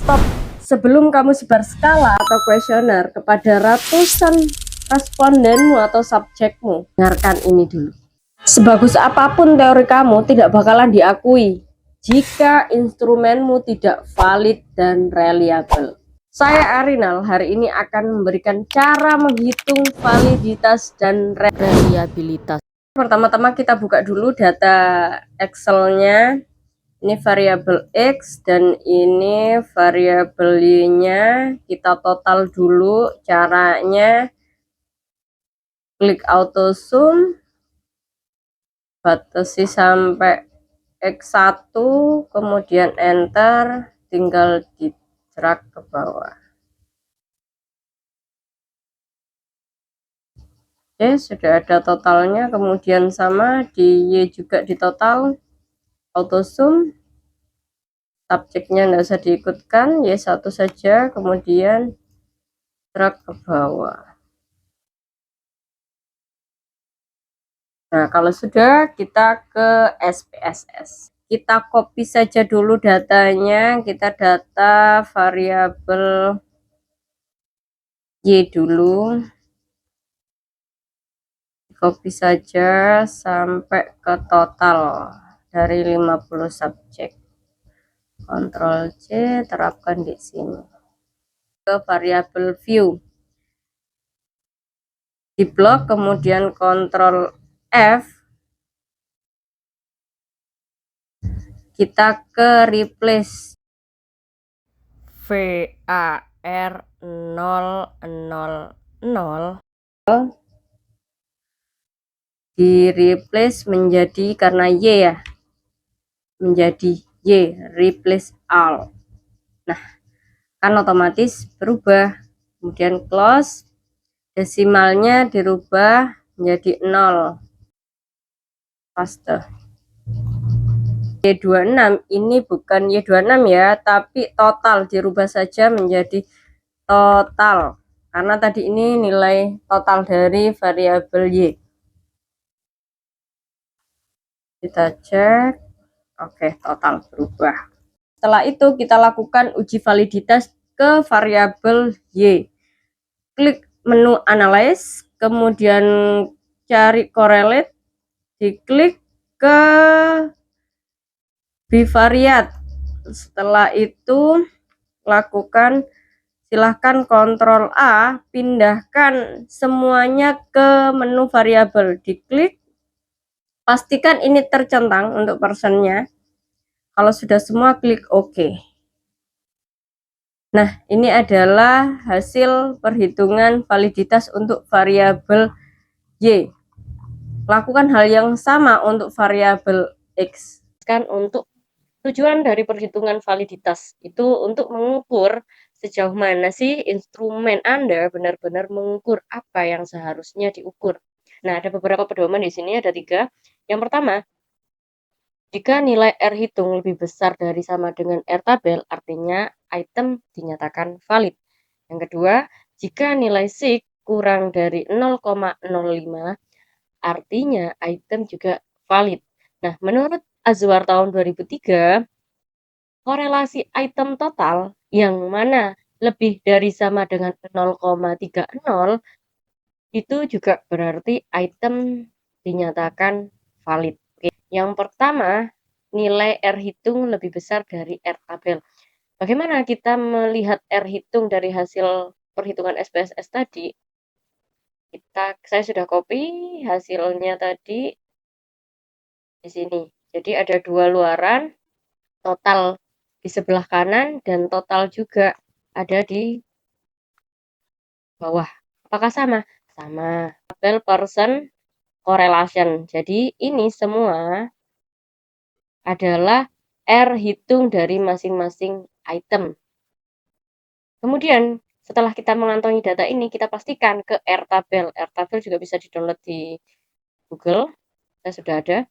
Stop. Sebelum kamu sebar skala atau kuesioner kepada ratusan respondenmu atau subjekmu, dengarkan ini dulu. Sebagus apapun teori kamu tidak bakalan diakui jika instrumenmu tidak valid dan reliable. Saya Arinal hari ini akan memberikan cara menghitung validitas dan reliabilitas. Pertama-tama kita buka dulu data Excel-nya. Ini variabel X dan ini variabel Y-nya. Kita total dulu. Caranya klik auto zoom, batasi sampai X1, kemudian enter, tinggal di drag ke bawah. Oke, sudah ada totalnya. Kemudian sama di Y juga di total, auto zoom, subjeknya tidak usah diikutkan, Y1 saja, kemudian drag ke bawah. Nah, kalau sudah, kita ke SPSS. Kita copy saja dulu datanya. Kita data variabel Y dulu. Copy saja sampai ke total dari 50 subjek. Ctrl C, terapkan di sini. Ke variabel view. Di blok, kemudian Ctrl F. Kita ke replace. VAR 000 di replace menjadi, karena Y ya, menjadi Y, replace all. Nah, kan otomatis berubah. Kemudian close, desimalnya dirubah menjadi 0. Paste. Y26 ini bukan Y26 ya, tapi total, dirubah saja menjadi total, karena tadi ini nilai total dari variabel Y. Kita cek, oke, total berubah. Setelah itu kita lakukan uji validitas ke variabel Y. Klik menu analyze, kemudian cari correlate, diklik ke bivariate. Setelah itu lakukan, silahkan Ctrl A, pindahkan semuanya ke menu variabel, diklik, pastikan ini tercentang untuk persennya. Kalau sudah semua, klik OK. Nah, ini adalah hasil perhitungan validitas untuk variabel Y. Lakukan hal yang sama untuk variabel X. Kan untuk tujuan dari perhitungan validitas itu untuk mengukur sejauh mana sih instrumen Anda benar-benar mengukur apa yang seharusnya diukur. Nah, ada beberapa pedoman di sini, ada 3. Yang pertama, jika nilai R hitung lebih besar dari sama dengan R tabel, artinya item dinyatakan valid. Yang kedua, jika nilai SIG kurang dari 0,05, artinya item juga valid. Nah, menurut Azwar tahun 2003, korelasi item total yang mana lebih dari sama dengan 0,30 itu juga berarti item dinyatakan valid. Yang pertama, nilai R hitung lebih besar dari R tabel. Bagaimana kita melihat R hitung dari hasil perhitungan SPSS tadi? Saya sudah copy hasilnya tadi di sini. Jadi ada 2 luaran, total di sebelah kanan dan total juga ada di bawah. Apakah sama? Sama. Tabel person correlation. Jadi ini semua adalah R hitung dari masing-masing item. Kemudian setelah kita mengantongi data ini, kita pastikan ke R tabel. R tabel juga bisa di-download di Google. Saya sudah ada.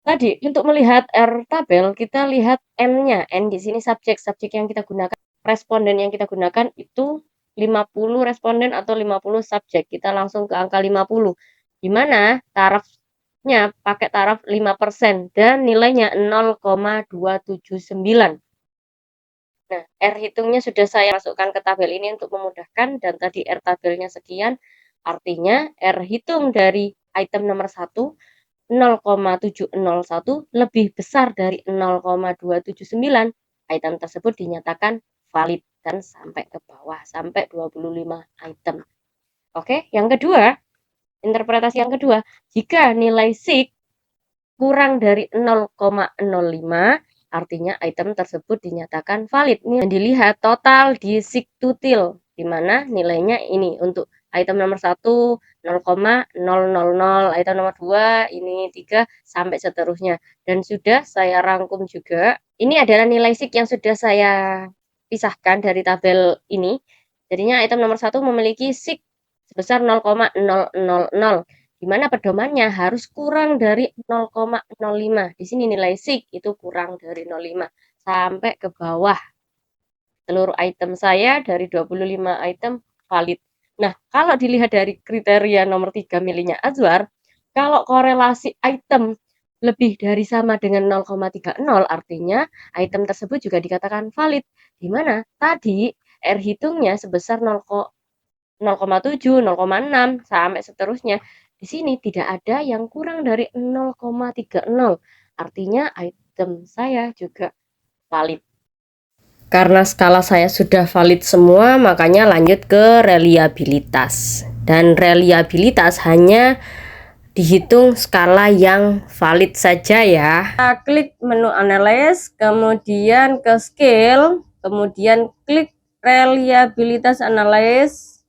Tadi untuk melihat R tabel, kita lihat N-nya. N di sini subjek yang kita gunakan, responden yang kita gunakan itu 50 responden atau 50 subjek. Kita langsung ke angka 50. Di mana tarafnya pakai taraf 5% dan nilainya 0,279. Nah, R hitungnya sudah saya masukkan ke tabel ini untuk memudahkan, dan tadi R tabelnya sekian, artinya R hitung dari item nomor 1 0,701 lebih besar dari 0,279, item tersebut dinyatakan valid, dan sampai ke bawah, sampai 25 item. Oke, yang kedua, interpretasi yang kedua, jika nilai SIG kurang dari 0,05, artinya item tersebut dinyatakan valid. Ini dilihat total di SIG to till, di mana nilainya ini untuk item nomor 1 0,000, item nomor 2 ini 3 sampai seterusnya. Dan sudah saya rangkum juga. Ini adalah nilai SIG yang sudah saya pisahkan dari tabel ini. Jadinya item nomor 1 memiliki SIG sebesar 0,000, di mana pedomannya harus kurang dari 0,05. Di sini nilai SIG itu kurang dari 0,5 sampai ke bawah. Seluruh item saya dari 25 item valid. Nah, kalau dilihat dari kriteria nomor 3 miliknya Azwar, kalau korelasi item lebih dari sama dengan 0,30, artinya item tersebut juga dikatakan valid. Di mana tadi R hitungnya sebesar 0,7, 0,6 sampai seterusnya. Di sini tidak ada yang kurang dari 0,30. Artinya item saya juga valid. Karena skala saya sudah valid semua, makanya lanjut ke reliabilitas. Dan reliabilitas hanya dihitung skala yang valid saja ya. Kita klik menu analyze, kemudian ke scale, kemudian klik reliabilitas analyze.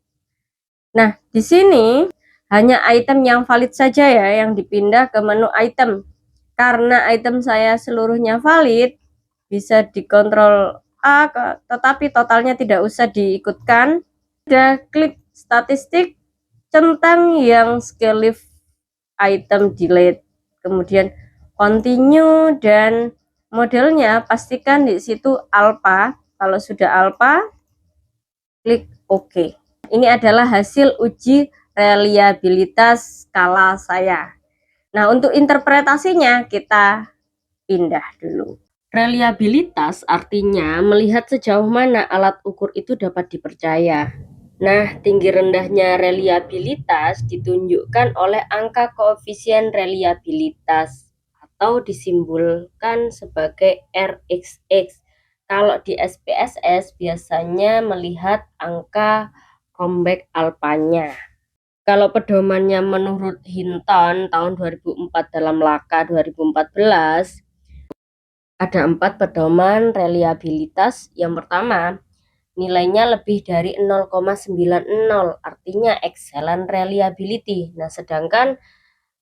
Nah, di sini hanya item yang valid saja ya yang dipindah ke menu item. Karena item saya seluruhnya valid, bisa dikontrol A, tetapi totalnya tidak usah diikutkan. Sudah klik statistik, centang yang scale lift item delete, kemudian continue, dan modelnya pastikan di situ alpha. Kalau sudah alpha, klik OK. Ini adalah hasil uji reliabilitas skala saya. Nah, untuk interpretasinya kita pindah dulu. Reliabilitas artinya melihat sejauh mana alat ukur itu dapat dipercaya. Nah, tinggi rendahnya reliabilitas ditunjukkan oleh angka koefisien reliabilitas atau disimbolkan sebagai RXX. Kalau di SPSS biasanya melihat angka comeback alpanya. Kalau pedomannya menurut Hinton tahun 2004 dalam Laka 2014, ada 4 pedoman reliabilitas. Yang pertama, nilainya lebih dari 0,90, artinya excellent reliability. Nah, sedangkan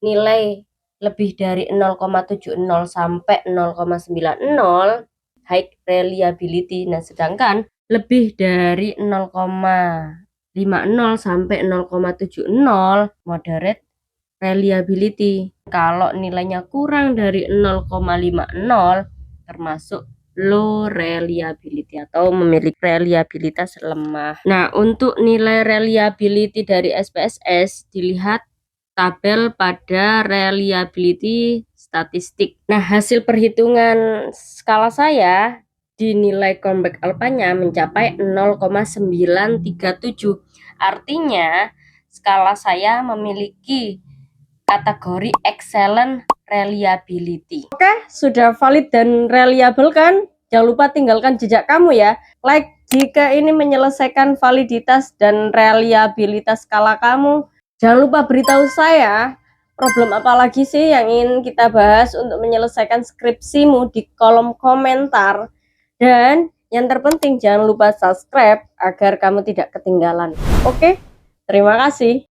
nilai lebih dari 0,70 sampai 0,90 high reliability. Nah, sedangkan lebih dari 0,50 sampai 0,70 moderate reliability. Kalau nilainya kurang dari 0,50 termasuk low reliability atau memiliki reliabilitas lemah. Nah, untuk nilai reliability dari SPSS dilihat tabel pada reliability statistik. Nah, hasil perhitungan skala saya di nilai comeback alpanya mencapai 0,937. Artinya skala saya memiliki kategori excellent reliability. Oke, sudah valid dan reliable kan? Jangan lupa tinggalkan jejak kamu ya. Like jika ini menyelesaikan validitas dan reliabilitas skala kamu. Jangan lupa beritahu saya problem apa lagi sih yang ingin kita bahas untuk menyelesaikan skripsimu di kolom komentar. Dan yang terpenting jangan lupa subscribe agar kamu tidak ketinggalan. Oke, terima kasih.